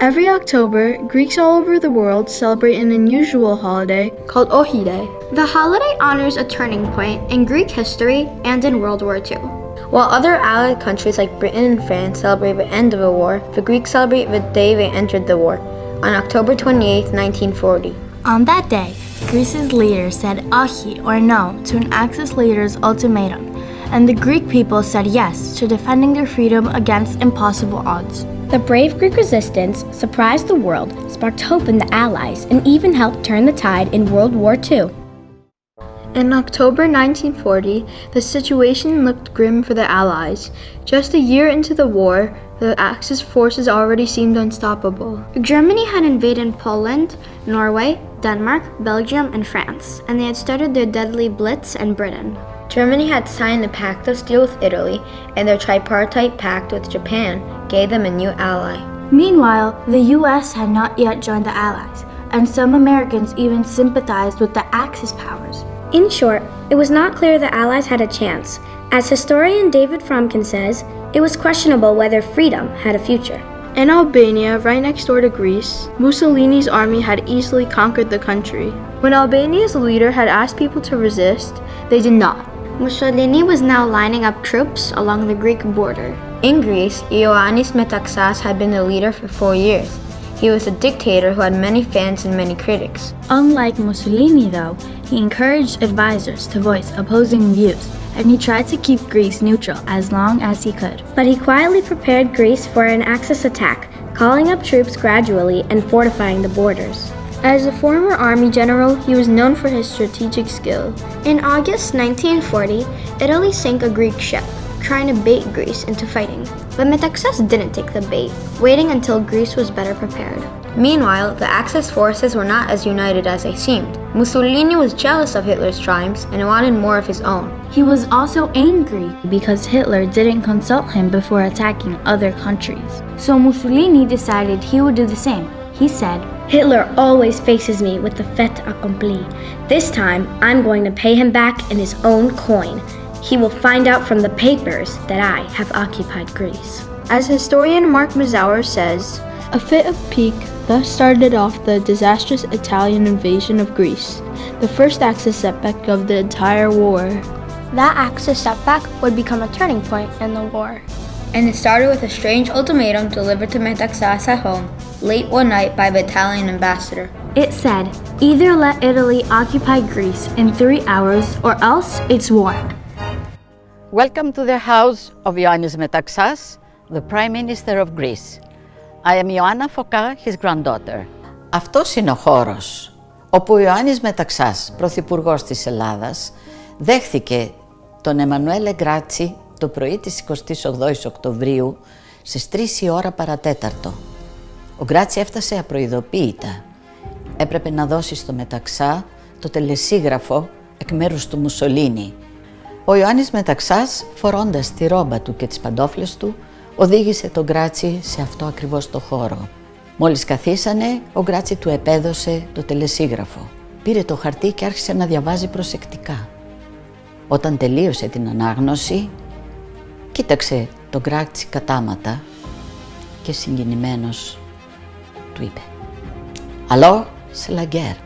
Every October, Greeks all over the world celebrate an unusual holiday called OXI Day. The holiday honors a turning point in Greek history and in World War II. While other allied countries like Britain and France celebrate the end of the war, the Greeks celebrate the day they entered the war, on October 28, 1940. On that day, Greece's leader said OXI or no to an Axis leader's ultimatum, and the Greek people said yes to defending their freedom against impossible odds. The brave Greek resistance surprised the world, sparked hope in the Allies, and even helped turn the tide in World War II. In October 1940, the situation looked grim for the Allies. Just a year into the war, the Axis forces already seemed unstoppable. Germany had invaded Poland, Norway, Denmark, Belgium, and France, and they had started their deadly blitz in Britain. Germany had signed a pact of steel with Italy, and their tripartite pact with Japan gave them a new ally. Meanwhile, the US had not yet joined the Allies, and some Americans even sympathized with the Axis powers. In short, it was not clear the Allies had a chance. As historian David Fromkin says, it was questionable whether freedom had a future. In Albania, right next door to Greece, Mussolini's army had easily conquered the country. When Albania's leader had asked people to resist, they did not. Mussolini was now lining up troops along the Greek border. In Greece, Ioannis Metaxas had been the leader for 4 years. He was a dictator who had many fans and many critics. Unlike Mussolini, though, he encouraged advisors to voice opposing views, and he tried to keep Greece neutral as long as he could. But he quietly prepared Greece for an Axis attack, calling up troops gradually and fortifying the borders. As a former army general, he was known for his strategic skill. In August 1940, Italy sank a Greek ship, trying to bait Greece into fighting. But Metaxas didn't take the bait, waiting until Greece was better prepared. Meanwhile, the Axis forces were not as united as they seemed. Mussolini was jealous of Hitler's triumphs and wanted more of his own. He was also angry because Hitler didn't consult him before attacking other countries. So Mussolini decided he would do the same. He said, "Hitler always faces me with the fait accompli. This time, I'm going to pay him back in his own coin. He will find out from the papers that I have occupied Greece." As historian Mark Mazauer says, a fit of pique thus started off the disastrous Italian invasion of Greece, the first Axis setback of the entire war. That Axis setback would become a turning point in the war. And it started with a strange ultimatum delivered to Metaxas at home, late one night by the Italian ambassador. It said, either let Italy occupy Greece in 3 hours or else it's war. Welcome to the house of Ioannis Metaxas, the Prime Minister of Greece. I am Ioanna Foka, his granddaughter. Αυτός είναι ο χώρος όπου ο Ιωάννης Μεταξάς, πρωθυπουργός της Ελλάδας, δέχθηκε τον Εμμανουέλε Γκράτσι το πρωί της 28ης Οκτωβρίου στις 3 η ώρα παρατέταρτο. Ο Γκράτσι έφτασε απροειδοποίητα. Έπρεπε να δώσει στο Μεταξά το τελεσίγραφο εκ μέρους του Μουσολίνι. Ο Ιωάννης Μεταξάς, φορώντας τη ρόμπα του και τις παντόφλες του, οδήγησε τον Γκράτσι σε αυτό ακριβώς το χώρο. Μόλις καθίσανε, ο Γκράτσι του επέδωσε το τελεσίγραφο. Πήρε το χαρτί και άρχισε να διαβάζει προσεκτικά. Όταν τελείωσε την ανάγνωση, κοίταξε τον Γκράτσι κατάματα και συγκινημένος του είπε «Alors, c'est la guerre».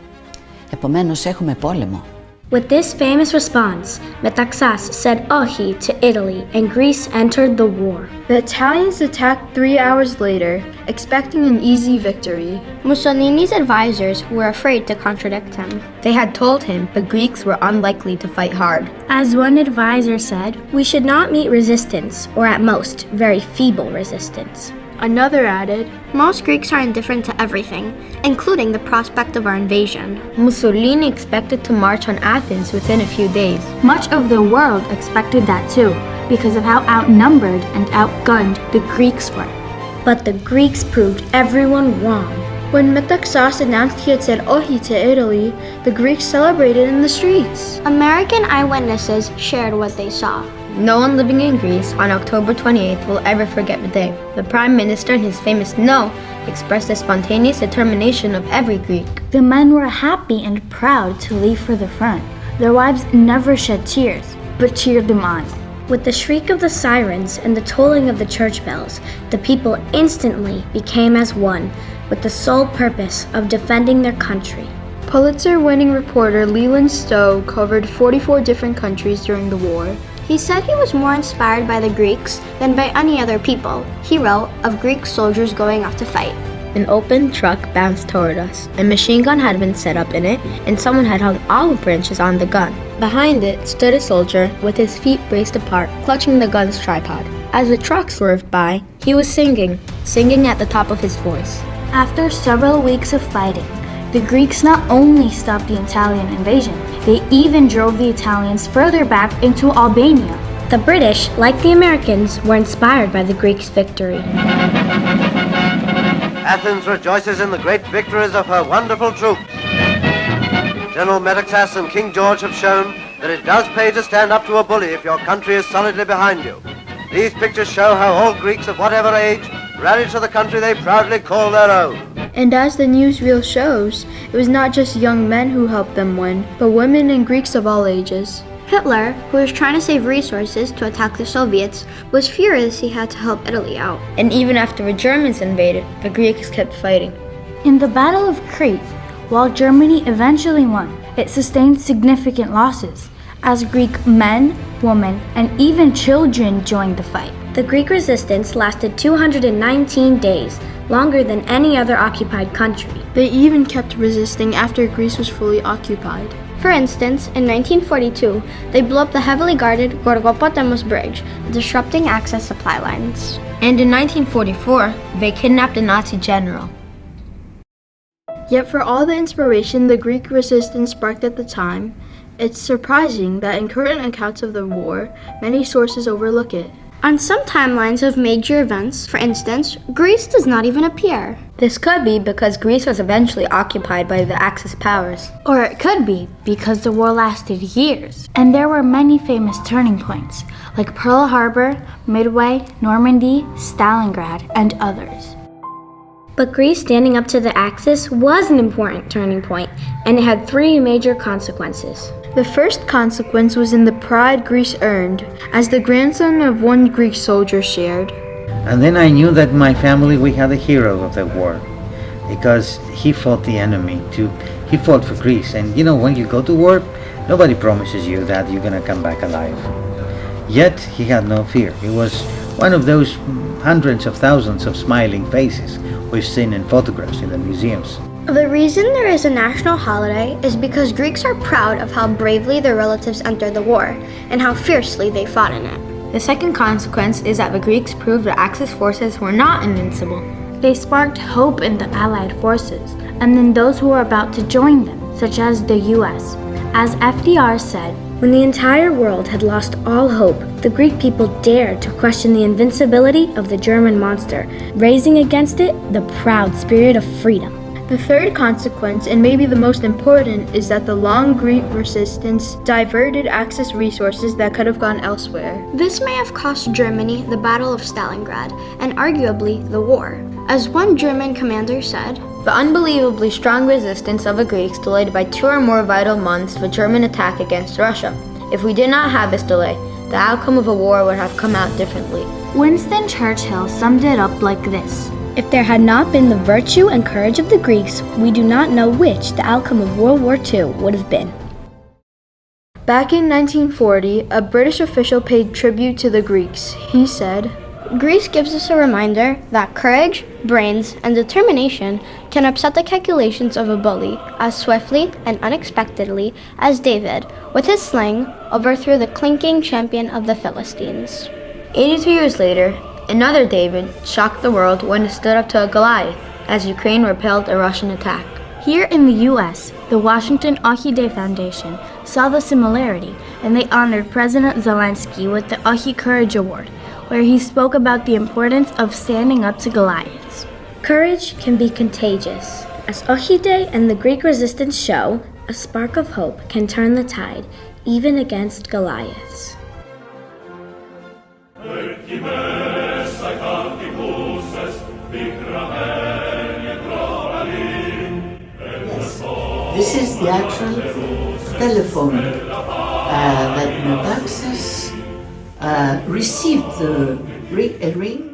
Επομένως έχουμε πόλεμο. With this famous response, Metaxas said OXI to Italy and Greece entered the war. The Italians attacked 3 hours later, expecting an easy victory. Mussolini's advisors were afraid to contradict him. They had told him the Greeks were unlikely to fight hard. As one advisor said, "We should not meet resistance, or at most, very feeble resistance." Another added, Most Greeks are indifferent to everything, including the prospect of our invasion. Mussolini expected to march on Athens within a few days. Much of the world expected that too, because of how outnumbered and outgunned the Greeks were. But the Greeks proved everyone wrong. When Metaxas announced he had said OXI to Italy, the Greeks celebrated in the streets. American eyewitnesses shared what they saw. No one living in Greece on October 28th will ever forget the day. The Prime Minister, in his famous "No," expressed the spontaneous determination of every Greek. The men were happy and proud to leave for the front. Their wives never shed tears, but cheered them on. With the shriek of the sirens and the tolling of the church bells, the people instantly became as one, with the sole purpose of defending their country. Pulitzer-winning reporter Leland Stowe covered 44 different countries during the war. He said he was more inspired by the Greeks than by any other people. He wrote of Greek soldiers going out to fight. An open truck bounced toward us. A machine gun had been set up in it, and someone had hung olive branches on the gun. Behind it stood a soldier with his feet braced apart, clutching the gun's tripod. As the truck swerved by, he was singing at the top of his voice. After several weeks of fighting, the Greeks not only stopped the Italian invasion, they even drove the Italians further back into Albania. The British, like the Americans, were inspired by the Greeks' victory. Athens rejoices in the great victories of her wonderful troops. General Metaxas and King George have shown that it does pay to stand up to a bully if your country is solidly behind you. These pictures show how all Greeks of whatever age rallied to the country they proudly call their own. And as the newsreel shows, it was not just young men who helped them win, but women and Greeks of all ages. Hitler, who was trying to save resources to attack the Soviets, was furious he had to help Italy out. And even after the Germans invaded, the Greeks kept fighting. In the Battle of Crete, while Germany eventually won, it sustained significant losses, as Greek men, women, and even children joined the fight. The Greek resistance lasted 219 days, longer than any other occupied country. They even kept resisting after Greece was fully occupied. For instance, in 1942, they blew up the heavily guarded Gorgopotamos Bridge, disrupting access supply lines. And in 1944, they kidnapped a Nazi general. Yet for all the inspiration the Greek resistance sparked at the time, it's surprising that in current accounts of the war, many sources overlook it. On some timelines of major events, for instance, Greece does not even appear. This could be because Greece was eventually occupied by the Axis powers. Or it could be because the war lasted years, and there were many famous turning points, like Pearl Harbor, Midway, Normandy, Stalingrad, and others. But Greece standing up to the Axis was an important turning point, and it had three major consequences. The first consequence was in the pride Greece earned, as the grandson of one Greek soldier shared. And then I knew that my family, we had a hero of the war, because he fought the enemy too. He fought for Greece, and you know, when you go to war, nobody promises you that you're gonna come back alive. Yet he had no fear. He was one of those hundreds of thousands of smiling faces we've seen in photographs in the museums. The reason there is a national holiday is because Greeks are proud of how bravely their relatives entered the war and how fiercely they fought in it. The second consequence is that the Greeks proved the Axis forces were not invincible. They sparked hope in the Allied forces, and in those who were about to join them, such as the US. As FDR said, when the entire world had lost all hope, the Greek people dared to question the invincibility of the German monster, raising against it the proud spirit of freedom. The third consequence, and maybe the most important, is that the long Greek resistance diverted Axis resources that could have gone elsewhere. This may have cost Germany the Battle of Stalingrad, and arguably the war. As one German commander said, the unbelievably strong resistance of the Greeks delayed by 2 or more vital months the German attack against Russia. If we did not have this delay, the outcome of the war would have come out differently. Winston Churchill summed it up like this: if there had not been the virtue and courage of the Greeks, we do not know which the outcome of World War II would have been. Back in 1940, a British official paid tribute to the Greeks. He said, Greece gives us a reminder that courage, brains, and determination can upset the calculations of a bully as swiftly and unexpectedly as David, with his sling, overthrew the clinking champion of the Philistines. 82 years later, another David shocked the world when he stood up to a Goliath as Ukraine repelled a Russian attack. Here in the US, the Washington OXI Foundation saw the similarity, and they honored President Zelensky with the OXI Courage Award, where he spoke about the importance of standing up to Goliaths. Courage can be contagious. As OXI Day and the Greek resistance show, a spark of hope can turn the tide, even against Goliaths. This is the actual telephone that Metaxas received a ring